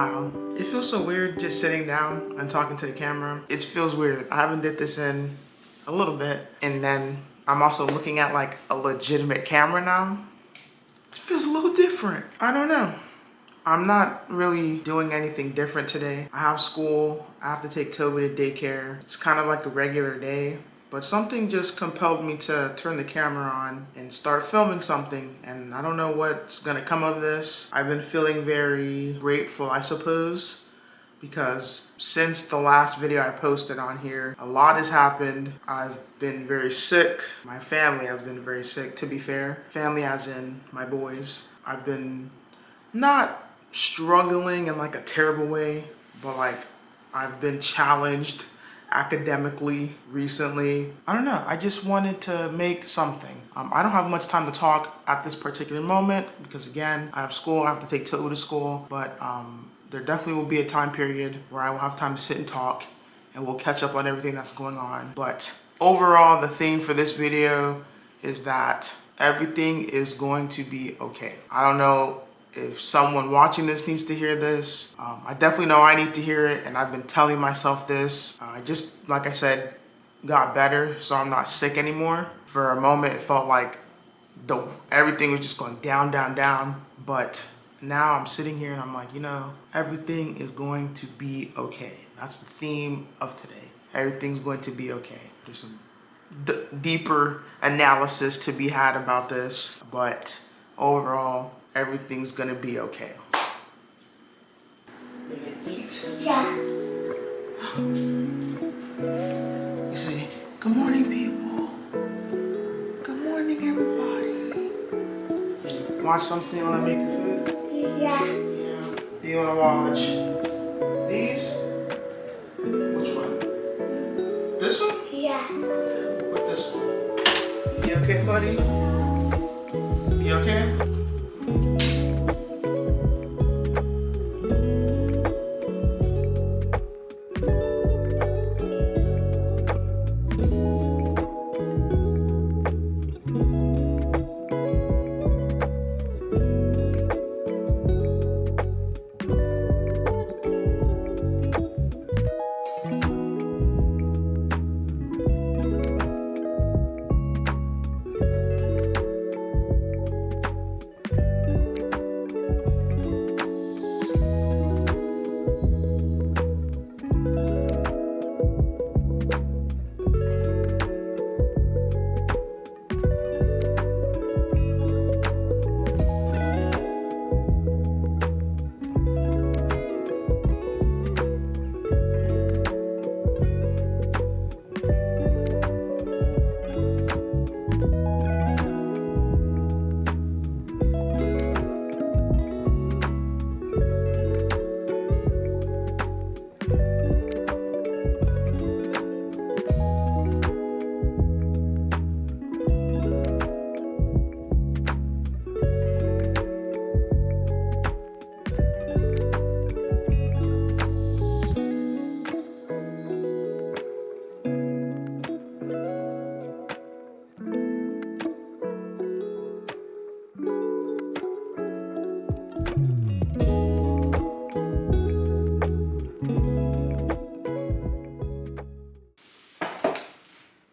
Wow. It feels so weird just sitting down and talking to the camera. It feels weird. I haven't did this in a little bit. And then I'm also looking at like a legitimate camera now. It feels a little different. I don't know. I'm not really doing anything different today. I have school. I have to take Toby to daycare. It's kind of like a regular day. But something just compelled me to turn the camera on and start filming something. And I don't know what's gonna come of this. I've been feeling very grateful, I suppose, because since the last video I posted on here, a lot has happened. I've been very sick. My family has been very sick, to be fair. Family as in my boys. I've been not struggling in like a terrible way, but like I've been challenged academically recently. I don't know, I just wanted to make something. I don't have much time to talk at this particular moment because again, I have school, I have to take Toby to school, but there definitely will be a time period where I will have time to sit and talk and we'll catch up on everything that's going on. But overall, the theme for this video is that everything is going to be okay. I don't know if someone watching this needs to hear this. I definitely know I need to hear it, and I've been telling myself this. I just, like I said, got better, so I'm not sick anymore. For a moment, it felt like everything was just going down, down, down. But now I'm sitting here and I'm like, you know, everything is going to be okay. That's the theme of today. Everything's going to be okay. There's some deeper analysis to be had about this, but overall, everything's gonna be okay. You gonna eat? Yeah. You say, good morning, people. Good morning, everybody. Watch something while I make your food? Yeah. Yeah. Do you wanna watch these? Which one? This one? Yeah. What this one? You okay, buddy? You okay?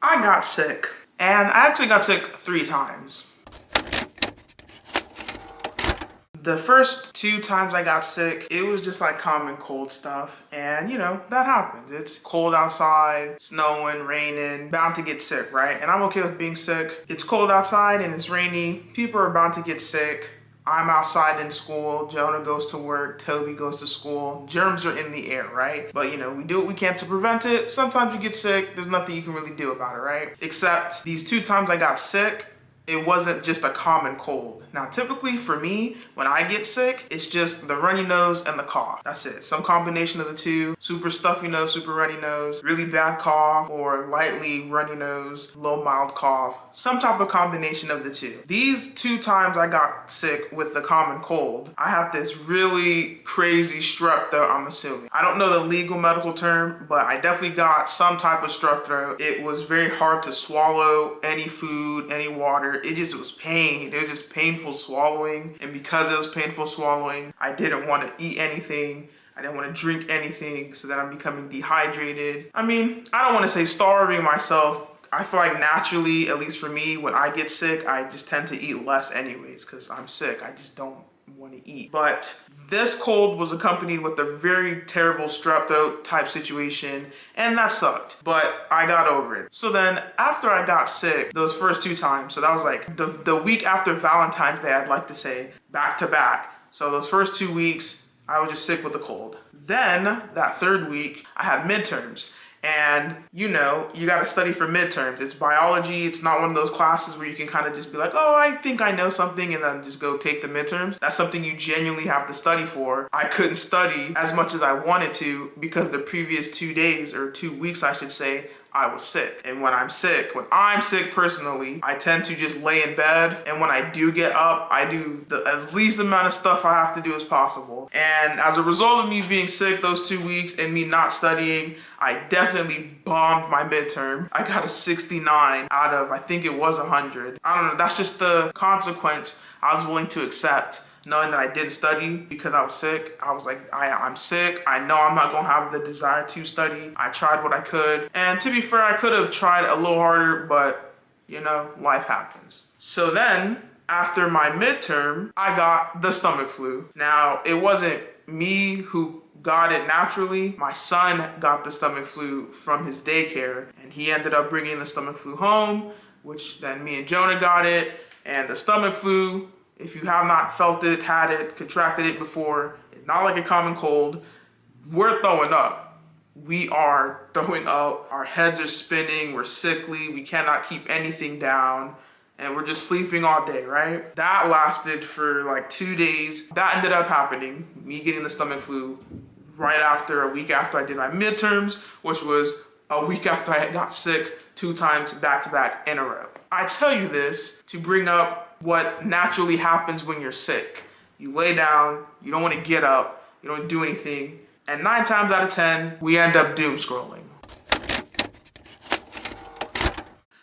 I got sick, and I actually got sick 3 times. The first 2 times I got sick, it was just like common cold stuff, and you know, that happens. It's cold outside, snowing, raining, bound to get sick, right? And I'm okay with being sick. It's cold outside and it's rainy, people are bound to get sick. I'm outside in school, Jonah goes to work, Toby goes to school. Germs are in the air, right? But you know, we do what we can to prevent it. Sometimes you get sick, there's nothing you can really do about it, right? Except these 2 times I got sick, it wasn't just a common cold. Now, typically for me, when I get sick, it's just the runny nose and the cough. That's it. Some combination of the 2. Super stuffy nose, super runny nose, really bad cough, or lightly runny nose, low mild cough. Some type of combination of the 2. These 2 times I got sick with the common cold, I have this really crazy strep throat, I'm assuming. I don't know the legal medical term, but I definitely got some type of strep throat. It was very hard to swallow any food, any water. It was pain. It was just painful swallowing. And because it was painful swallowing, I didn't want to eat anything. I didn't want to drink anything, so then I'm becoming dehydrated. I mean, I don't want to say starving myself. I feel like naturally, at least for me, when I get sick, I just tend to eat less anyways because I'm sick. I just don't want to eat. But this cold was accompanied with a very terrible strep throat type situation, and that sucked. But I got over it. So then after I got sick, those first 2 times, so that was like the week after Valentine's Day, I'd like to say, back to back. So those first 2 weeks, I was just sick with a cold. Then that 3rd week, I had midterms. And you know, you gotta study for midterms. It's biology. It's not one of those classes where you can kind of just be like, oh, I think I know something and then just go take the midterms. That's something you genuinely have to study for. I couldn't study as much as I wanted to because the previous 2 days, or 2 weeks I should say, I was sick. And when I'm sick personally, I tend to just lay in bed. And when I do get up, I do the as least amount of stuff I have to do as possible. And as a result of me being sick those 2 weeks and me not studying, I definitely bombed my midterm. I got a 69 out of, I think it was 100. I don't know, that's just the consequence I was willing to accept. Knowing that I didn't study because I was sick, I was like, I'm sick. I know I'm not gonna have the desire to study. I tried what I could. And to be fair, I could have tried a little harder, but you know, life happens. So then, after my midterm, I got the stomach flu. Now, it wasn't me who got it naturally. My son got the stomach flu from his daycare, and he ended up bringing the stomach flu home, which then me and Jonah got it. And the stomach flu, if you have not felt it, had it, contracted it before, it's not like a common cold. We're throwing up. We are throwing up. Our heads are spinning. We're sickly. We cannot keep anything down. And we're just sleeping all day, right? That lasted for like 2 days. That ended up happening, me getting the stomach flu right after, a week after I did my midterms, which was a week after I got sick 2 times back to back in a row. I tell you this to bring up what naturally happens when you're sick. You lay down, you don't want to get up, you don't do anything, and 9 times out of 10, we end up doom scrolling.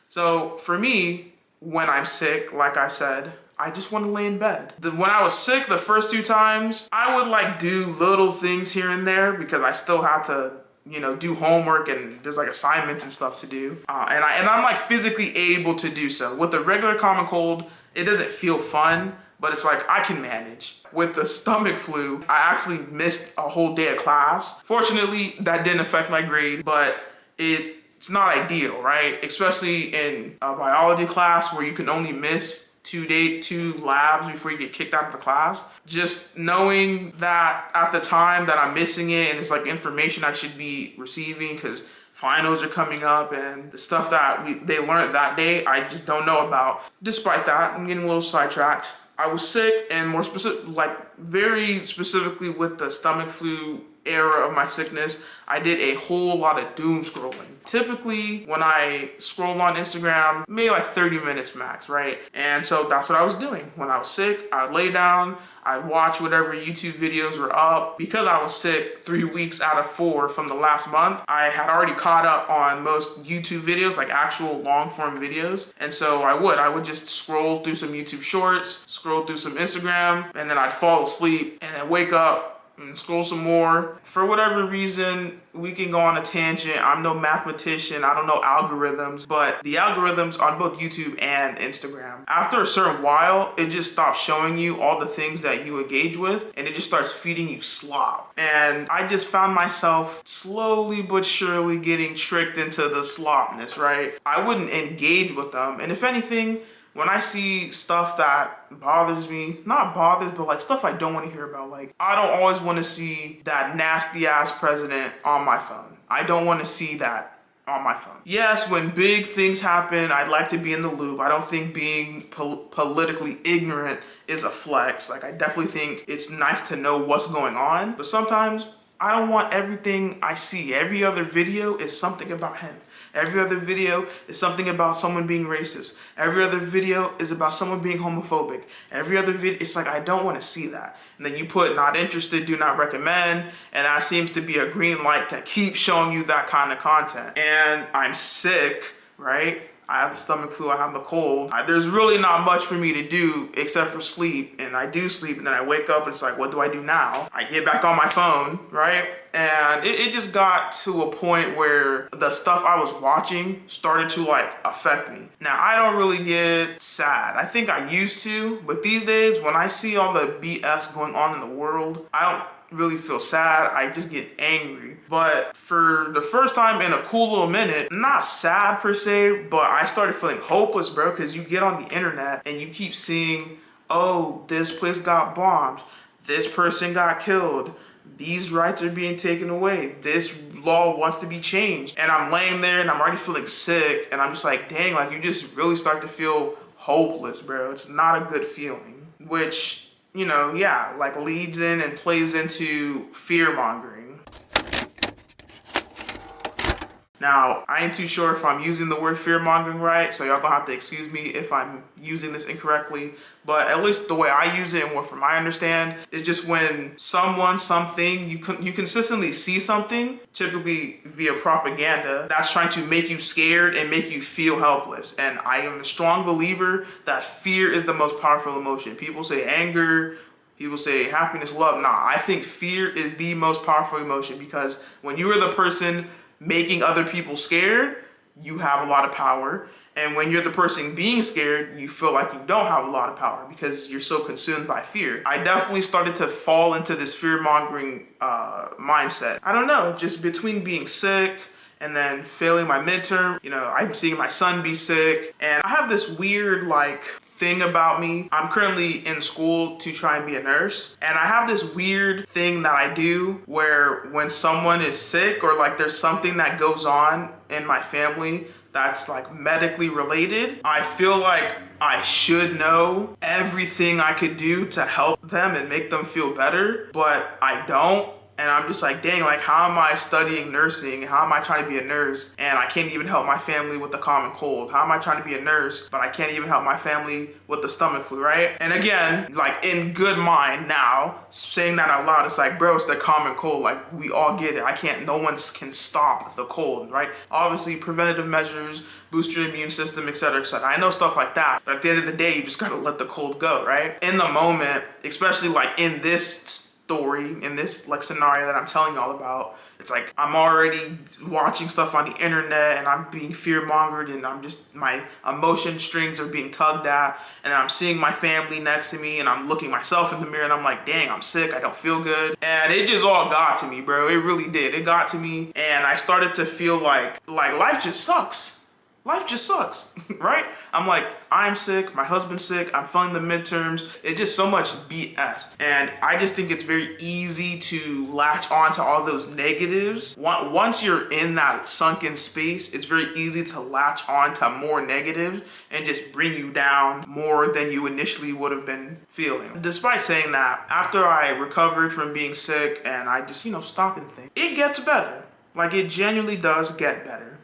So for me, when I'm sick, like I said, I just want to lay in bed. When I was sick the first 2 times, I would like do little things here and there because I still had to, you know, do homework and there's like assignments and stuff to do. And I'm like physically able to do so. With the regular common cold, it doesn't feel fun, but it's like I can manage. With the stomach flu, I actually missed a whole day of class. Fortunately, that didn't affect my grade, but it's not ideal, right? Especially in a biology class where you can only miss 2 labs before you get kicked out of the class. Just knowing that at the time that I'm missing it and it's like information I should be receiving because finals are coming up and the stuff that they learned that day, I just don't know about. Despite that, I'm getting a little sidetracked. I was sick, and more specific, like very specifically with the stomach flu era of my sickness, I did a whole lot of doom scrolling. Typically, when I scrolled on Instagram, maybe like 30 minutes max, right? And so that's what I was doing. When I was sick, I'd lay down, I'd watch whatever YouTube videos were up. Because I was sick 3 weeks out of 4 from the last month, I had already caught up on most YouTube videos, like actual long form videos. And so I would just scroll through some YouTube shorts, scroll through some Instagram, and then I'd fall asleep and then wake up and scroll some more. For whatever reason, we can go on a tangent. I'm no mathematician, I don't know algorithms, but the algorithms on both YouTube and Instagram, after a certain while, it just stops showing you all the things that you engage with, and it just starts feeding you slop. And I just found myself slowly but surely getting tricked into the slopness, right? I wouldn't engage with them, and if anything, when I see stuff that bothers me, not bothers, but like stuff I don't want to hear about, like I don't always want to see that nasty ass president on my phone. I don't want to see that on my phone. Yes, when big things happen, I'd like to be in the loop. I don't think being politically ignorant is a flex. Like I definitely think it's nice to know what's going on, but sometimes I don't want everything I see. Every other video is something about him. Every other video is something about someone being racist. Every other video is about someone being homophobic. Every other video, it's like, I don't want to see that. And then you put not interested, do not recommend, and that seems to be a green light to keep showing you that kind of content. And I'm sick, right? I have the stomach flu, I have the cold. There's really not much for me to do except for sleep. And I do sleep, and then I wake up and it's like, what do I do now? I get back on my phone, right? And it just got to a point where the stuff I was watching started to like affect me. Now, I don't really get sad. I think I used to, but these days when I see all the BS going on in the world, I don't really feel sad. I just get angry. But for the first time in a cool little minute, not sad per se, but I started feeling hopeless, bro, because you get on the internet and you keep seeing, oh, this place got bombed, this person got killed, these rights are being taken away, this law wants to be changed. And I'm laying there and I'm already feeling sick, and I'm just like, dang, like you just really start to feel hopeless, bro. It's not a good feeling, which, you know, yeah, like leads in and plays into fear mongering. Now, I ain't too sure if I'm using the word fear-mongering right, so y'all gonna have to excuse me if I'm using this incorrectly, but at least the way I use it and what from I understand is just when something, you consistently see something, typically via propaganda, that's trying to make you scared and make you feel helpless. And I am a strong believer that fear is the most powerful emotion. People say anger, people say happiness, love. Nah, I think fear is the most powerful emotion, because when you are the person making other people scared, you have a lot of power. And when you're the person being scared, you feel like you don't have a lot of power because you're so consumed by fear. I definitely started to fall into this fear-mongering mindset. I don't know, just between being sick and then failing my midterm, you know, I'm seeing my son be sick, and I have this weird like thing about me. I'm currently in school to try and be a nurse, and I have this weird thing that I do where when someone is sick or like there's something that goes on in my family that's like medically related, I feel like I should know everything I could do to help them and make them feel better, but I don't. And I'm just like, dang, like how am I studying nursing? How am I trying to be a nurse and I can't even help my family with the common cold? How am I trying to be a nurse, but I can't even help my family with the stomach flu, right? And again, like in good mind now, saying that out loud, it's like, bro, it's the common cold. Like we all get it. No one can stop the cold, right? Obviously preventative measures, boost your immune system, etc., etc. I know stuff like that, but at the end of the day, you just gotta let the cold go, right? In the moment, especially like in this story, in this like scenario that I'm telling y'all about, it's like I'm already watching stuff on the internet and I'm being fear-mongered, and I'm just, my emotion strings are being tugged at, and I'm seeing my family next to me and I'm looking myself in the mirror and I'm like, dang, I'm sick, I don't feel good. And it just all got to me, bro. It really did. It got to me, and I started to feel like life just sucks. Life just sucks, right? I'm like, I'm sick, my husband's sick, I'm failing the midterms. It's just so much BS. And I just think it's very easy to latch on to all those negatives. Once you're in that sunken space, it's very easy to latch on to more negatives and just bring you down more than you initially would have been feeling. Despite saying that, after I recovered from being sick and I just, stop and think, it gets better. Like it genuinely does get better.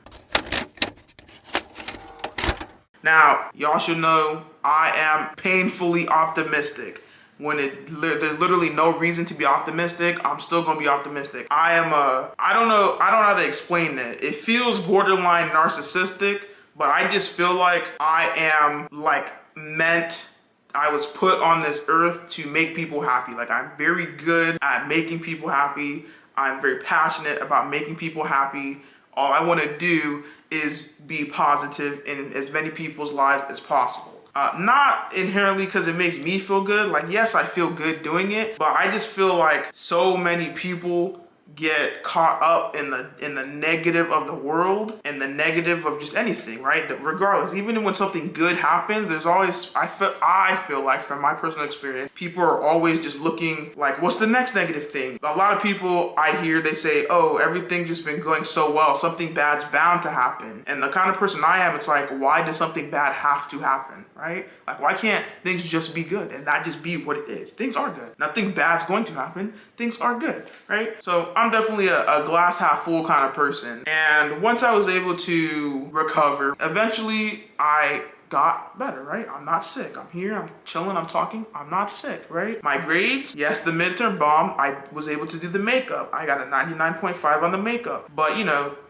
Now, y'all should know I am painfully optimistic. When there's literally no reason to be optimistic, I'm still gonna be optimistic. I don't know how to explain it. It feels borderline narcissistic, but I just feel like I am I was put on this earth to make people happy. Like I'm very good at making people happy. I'm very passionate about making people happy. All I wanna do is be positive in as many people's lives as possible. Not inherently because it makes me feel good. Like, yes, I feel good doing it, but I just feel like so many people get caught up in the negative of the world and the negative of just anything, right? Regardless, even when something good happens, there's always, I feel like from my personal experience, people are always just looking like, what's the next negative thing? A lot of people I hear, they say, oh, everything's just been going so well, something bad's bound to happen. And the kind of person I am, it's like, why does something bad have to happen, right? Like, why can't things just be good and not just be what it is? Things are good. Nothing bad's going to happen. Things are good, right? So I'm definitely a glass half full kind of person. And once I was able to recover, eventually I got better, right? I'm not sick. I'm here, I'm chilling, I'm talking, I'm not sick, right? My grades, yes, the midterm bomb, I was able to do the makeup. I got a 99.5 on the makeup, but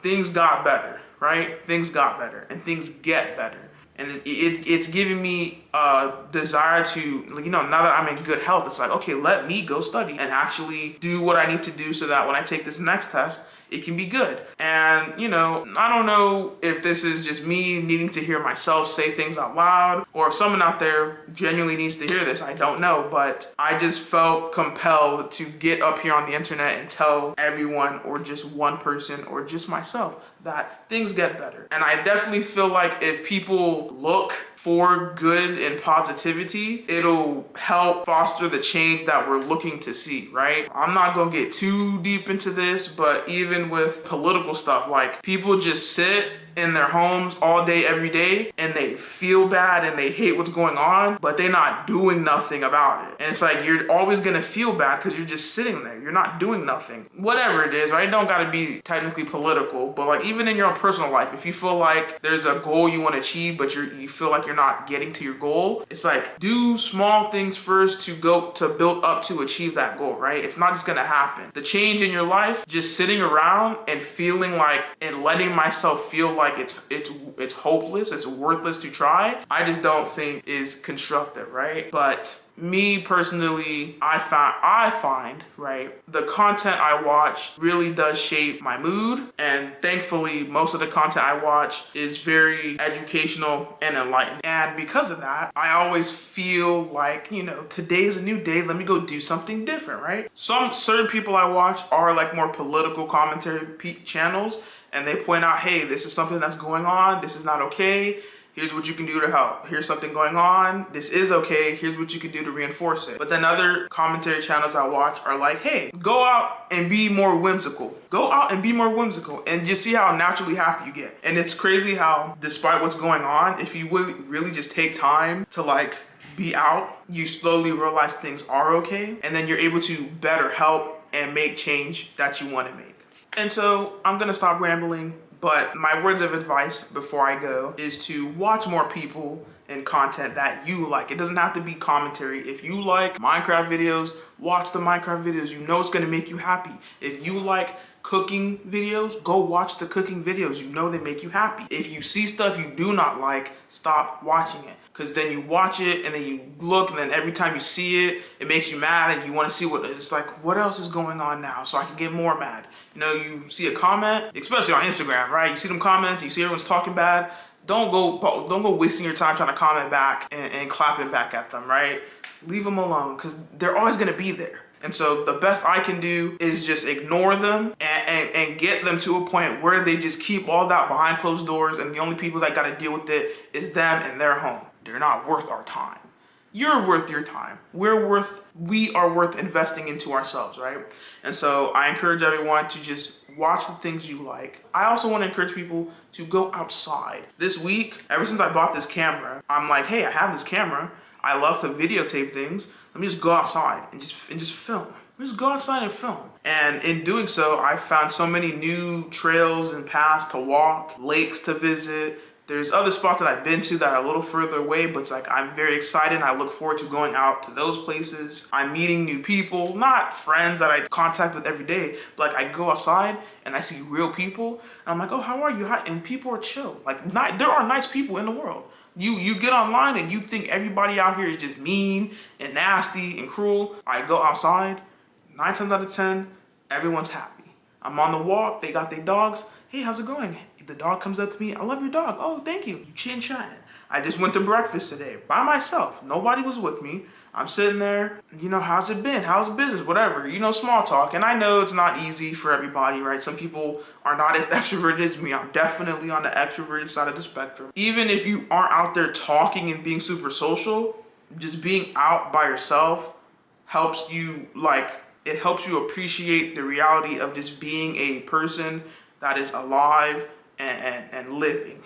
things got better, right? Things got better and things get better. And it's giving me a desire to, you know, now that I'm in good health, it's like, okay, let me go study and actually do what I need to do so that when I take this next test, it can be good. And, you know, I don't know if this is just me needing to hear myself say things out loud, or if someone out there genuinely needs to hear this, I don't know. But I just felt compelled to get up here on the internet and tell everyone, or just one person, or just myself, that things get better. And I definitely feel like if people look for good and positivity, it'll help foster the change that we're looking to see, right? I'm not gonna get too deep into this, but even with political stuff, like people just sit in their homes all day, every day, and they feel bad and they hate what's going on, but they're not doing nothing about it. And it's like, you're always gonna feel bad because you're just sitting there. You're not doing nothing. Whatever it is, right? It don't gotta be technically political, but like even in your own personal life, if you feel like there's a goal you wanna achieve, but you feel like you're not getting to your goal, it's like, do small things first to build up to achieve that goal, right? It's not just gonna happen. The change in your life, just sitting around and feeling like, and letting myself feel like it's hopeless, it's worthless to try, I just don't think is constructive, right? But me personally, I find, right, the content I watch really does shape my mood, and thankfully most of the content I watch is very educational and enlightening. And because of that, I always feel like, you know, today is a new day, let me go do something different, right? Some certain people I watch are like more political commentary channels, and they point out, hey, this is something that's going on, this is not okay, here's what you can do to help. Here's something going on, this is okay, here's what you can do to reinforce it. But then other commentary channels I watch are like, hey, go out and be more whimsical. Go out and be more whimsical and just see how naturally happy you get. And it's crazy how, despite what's going on, if you really just take time to like be out, you slowly realize things are okay, and then you're able to better help and make change that you want to make. And so I'm gonna stop rambling, but my words of advice before I go is to watch more people and content that you like. It doesn't have to be commentary. If you like Minecraft videos, watch the Minecraft videos. You know it's gonna make you happy. If you like cooking videos, go watch the cooking videos. You know they make you happy. If you see stuff you do not like, stop watching it. Because then you watch it and then you look, and then every time you see it, it makes you mad, and you want to see what it's like, what else is going on now so I can get more mad. You know, you see a comment, especially on Instagram, right? You see them comments, you see everyone's talking bad. Don't go wasting your time trying to comment back and clapping back at them, right? Leave them alone, because they're always gonna be there. And so the best I can do is just ignore them and get them to a point where they just keep all that behind closed doors, and the only people that gotta deal with it is them and their home. They're not worth our time. You're worth your time. We are worth investing into ourselves, right? And so I encourage everyone to just watch the things you like. I also want to encourage people to go outside. This week, ever since I bought this camera, I'm like, hey, I have this camera. I love to videotape things. Let me just go outside and just film. Just go outside and film. And in doing so, I found so many new trails and paths to walk, lakes to visit. There's other spots that I've been to that are a little further away, but it's like, I'm very excited and I look forward to going out to those places. I'm meeting new people, not friends that I contact with every day, but like I go outside and I see real people, and I'm like, oh, how are you? Hi. And people are chill. Like, there are nice people in the world. You get online and you think everybody out here is just mean and nasty and cruel. I go outside, 9 times out of 10, everyone's happy. I'm on the walk, they got their dogs. Hey, how's it going? The dog comes up to me, I love your dog. Oh, thank you. You chin-chatting. I just went to breakfast today by myself. Nobody was with me. I'm sitting there, you know, how's it been? How's business? Whatever, you know, small talk. And I know it's not easy for everybody, right? Some people are not as extroverted as me. I'm definitely on the extroverted side of the spectrum. Even if you aren't out there talking and being super social, just being out by yourself helps you, it helps you appreciate the reality of just being a person that is alive and living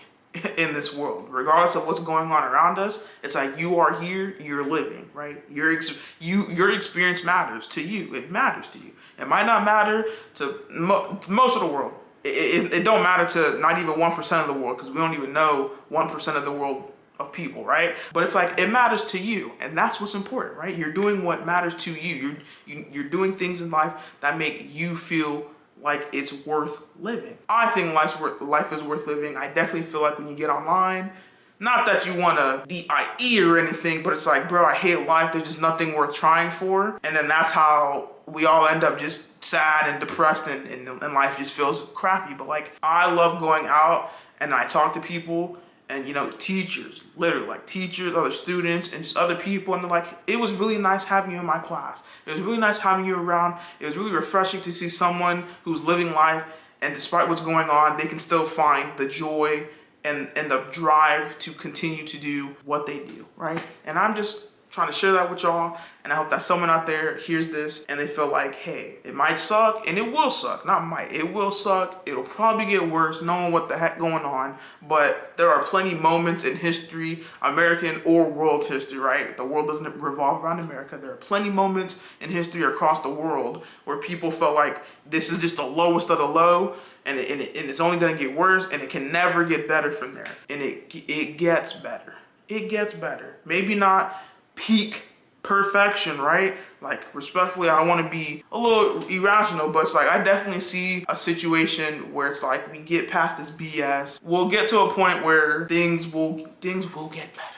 in this world. Regardless of what's going on around us, it's like, you are here, you're living, right? Your experience matters to you. It matters to you. It might not matter to most of the world. It don't matter to not even 1% of the world, because we don't even know 1% of the world of people, right? But it's like, it matters to you, and that's what's important, right? You're doing what matters to you. You're doing things in life that make you feel like it's worth living. I think life is worth living. I definitely feel like when you get online, not that you want to DIE or anything, but it's like, bro, I hate life. There's just nothing worth trying for. And then that's how we all end up just sad and depressed and life just feels crappy. But like, I love going out and I talk to people and, you know, teachers, literally like teachers, other students, and just other people. And they're like, it was really nice having you in my class. It was really nice having you around. It was really refreshing to see someone who's living life, and despite what's going on, they can still find the joy and the drive to continue to do what they do, right? And I'm just trying to share that with y'all, and I hope that someone out there hears this and they feel like, hey, it might suck, and it will suck, not might, it will suck, it'll probably get worse, knowing what the heck going on, but there are plenty moments in history, American or world history, right? The world doesn't revolve around America. There are plenty moments in history across the world where people felt like this is just the lowest of the low, and it's only gonna get worse, and it can never get better from there. And it gets better. It gets better. Maybe not peak perfection, right? Like, respectfully, I don't want to be a little irrational, but it's like, I definitely see a situation where it's like, we get past this BS. We'll get to a point where things will get better.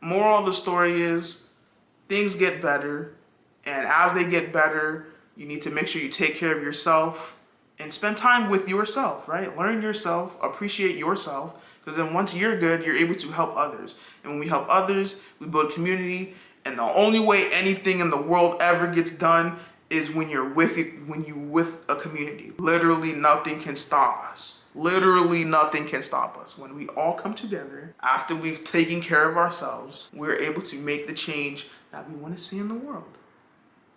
Moral of the story is, things get better, and as they get better, you need to make sure you take care of yourself and spend time with yourself, right? Learn yourself, appreciate yourself, because then once you're good, you're able to help others. And when we help others, we build community. And the only way anything in the world ever gets done is when you're with a community. Literally nothing can stop us. Literally nothing can stop us. When we all come together, after we've taken care of ourselves, we're able to make the change that we want to see in the world.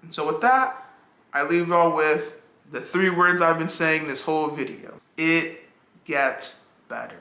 And so with that, I leave y'all with the 3 words I've been saying this whole video. It gets better.